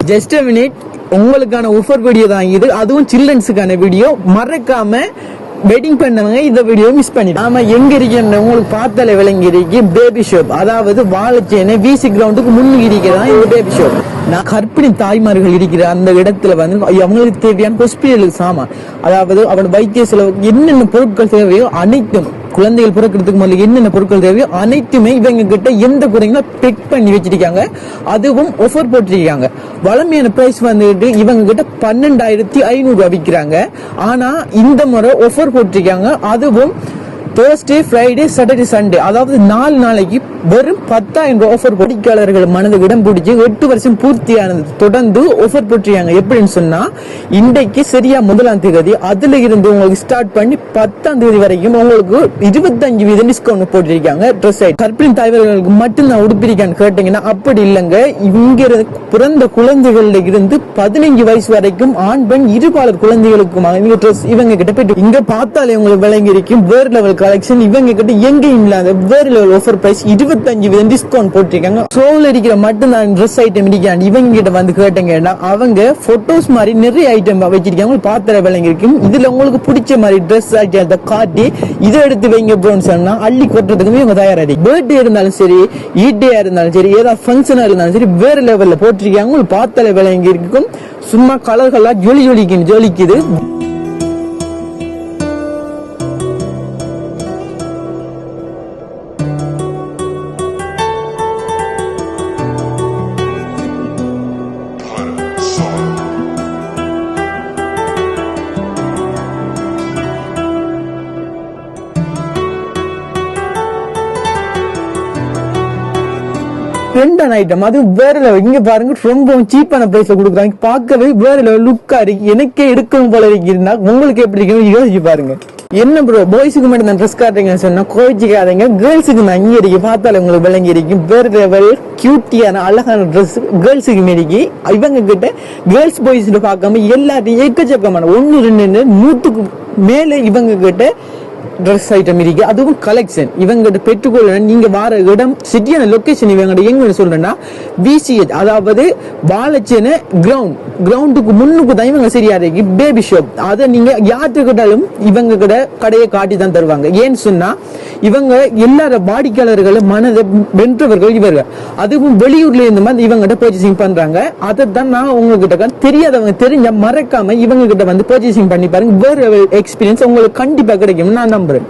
Just a minute, உங்களுக்கான offer video தான் இது, அதுவும் சில்ட்ரன்ஸுக்கான வீடியோ. மறக்காம வெட்டிங் பண்ணவங்க இந்த வீடியோ மிஸ் பண்ணி. நாம எங்க இருக்கேன் உங்களுக்கு பார்த்தாலே விளங்கி இருக்கு, பேபி ஷாப். அதாவது வாழைச்சேனை விசி கிரவுண்டுக்கு முன்னுக்கு இருக்கிறதான் இந்த பேபி ஷாப். நான் கர்ப்பிணி தாய்மார்கள் இருக்கிற அந்த இடத்துல வந்து அவங்களுக்கு தேவையான ஹாஸ்பிட்டலுக்கு சாமான், அதாவது அவனோட வைத்திய செலவு என்னென்ன பொருட்கள் தேவையோ அனைத்தும், குழந்தைகள் பிறக்கிறதுக்கு முதல்ல என்னென்ன பொருட்கள் தேவையோ அனைத்துமே இவங்க கிட்ட எந்த குறைங்களோ பெக் பண்ணி வச்சிருக்காங்க. அதுவும் ஆஃபர் போட்டிருக்காங்க. வளமையான பிரைஸ் வந்துட்டு இவங்க கிட்ட 12,500 விற்கிறாங்க. ஆனா இந்த முறை ஆஃபர் போட்டிருக்காங்க. அதுவும் தேர்ஸ்டே, ஃப்ரைடே, சாட்டர்டே, சண்டே, அதாவது 4 நாளைக்கு வெறும் 10,000 ஆஃபர். படிக்காளர்கள் மனதுக்கு இடம் பிடிச்சி 8 வருஷம் பூர்த்தியானது தொடர்ந்து ஆஃபர் போட்டிருக்காங்க. எப்படின்னு சொன்னா இன்றைக்கு சரியா 1ஆம் தேதி, அதுல இருந்து உங்களுக்கு ஸ்டார்ட் பண்ணி 10ஆம் தேதி வரைக்கும் உங்களுக்கு 25% டிஸ்கவுண்ட் போட்டிருக்காங்க. ட்ரெஸ் ஐட்டம் கர்ப்பிணி தாய்மார்களுக்கு மட்டும்தான் உடுப்பிருக்கான்னு கேட்டீங்கன்னா அப்படி இல்லைங்க. இங்க பிறந்த குழந்தைகள்ல இருந்து 15 வயசு வரைக்கும் ஆண் பெண் இருபாலர் குழந்தைகளுக்கும் ட்ரெஸ் இவங்க கிட்ட போயிட்டு இங்க பார்த்தாலே உங்களுக்கு விளங்கி இருக்கும். வேறு லெவல் கலெக்ஷன் இவங்க கிட்ட எங்கேயும் இல்லாத வேறு லெவல் ஆஃபர் பிரைஸ் 25% டிஸ்கவுண்ட் போட்டிருக்காங்க. சோல் இருக்கிற மட்டும்தான் ட்ரெஸ் ஐட்டம் இருக்காங்க. இவங்க கிட்ட வந்து கேட்டீங்கன்னா அவங்க போட்டோஸ் மாதிரி நிறைய ஐட்டம் வச்சிருக்காங்க. பார்த்தாலே விளங்கி இருக்கும். இதுல உங்களுக்கு பிடிச்ச மாதிரி ட்ரெஸ் ஐட்டம் காட்டி இதை எடுத்து வைங்க போன்னு சொன்னா அள்ளி கொட்டுறதுக்குமே இவங்க தயாரா இருக்கு. பர்த்டே இருந்தாலும் சரி, ஈட்டே இருந்தாலும் சரி, ஏதாவது ஃபங்க்ஷனா இருந்தாலும் சரி, வேற லெவல்ல போட்டிருக்காங்க. உங்களுக்கு பார்த்தாலே விளங்கி இருக்கும். சும்மா கலர்களா ஜொலிக்குது. ட்ரெண்டான ஐட்டம், அது வேற லெவல். இங்க பாருங்க, ரொம்ப சீப்பான பிரைஸ்ல கொடுக்குறாங்க. பார்க்கவே வேற லெவல் லுக்கா இருக்கு. எனக்கே எடுக்கணும் போல இருக்குன்னா உங்களுக்கு எப்படி இருக்கு யோசிச்சு பாருங்க. என்ன ப்ரோ பாய்ஸுக்கு மட்டும் தான் ட்ரெஸ் காட்டுறீங்கன்னு சொன்னா கோச்சிக்காதீங்க. கேர்ள்ஸுக்கு நான் இங்க இருக்கு, பார்த்தாலே உங்களுக்கு விளங்கி இருக்கும். வேற லெவல் கியூட்டியான அழகான ட்ரெஸ் கேர்ள்ஸுக்கு மேடிக்கு. இவங்க கிட்ட கேர்ள்ஸ் பாய்ஸ் பார்க்காம எல்லாத்தையும் எக்கச்சக்கமான 1 2 100க்கு மேல இவங்க கிட்ட ட்ரெஸ் ஐட்டம் இருக்கு. அதுவும் கலெக்ஷன் இவங்கிட்ட பெற்றுக்கொள்ள. நீங்க வார இடம் சிட்டியான லொகேஷன் இவங்க எங்க சொல்றேன்னா விசிஎச், அதாவது வாழைச்சேனை கிரவுண்டுக்கு முன்னுக்கு தான் இவங்க சரியா இருக்கு பேபி ஷாப். அதை நீங்க யார்கிட்ட கேட்டாலும் இவங்க கிட்ட கடையை காட்டி தான் தருவாங்க. ஏன்னு சொன்னா இவங்க எல்லார வாடிக்கையாளர்களும் மனதை வென்றவர்கள் இவர்கள். அதுவும் வெளியூர்ல இருந்து வந்து இவங்கிட்ட பர்ச்சேசிங் பண்றாங்க. அதை தான் நான் உங்ககிட்ட தெரியாதவங்க தெரிஞ்ச மறக்காம இவங்க கிட்ட வந்து பர்ச்சேசிங் பண்ணி பாருங்க. வேற எக்ஸ்பீரியன்ஸ் உங்களுக்கு கண்டிப்பா கிடைக்கும் நான் நம்புறேன்.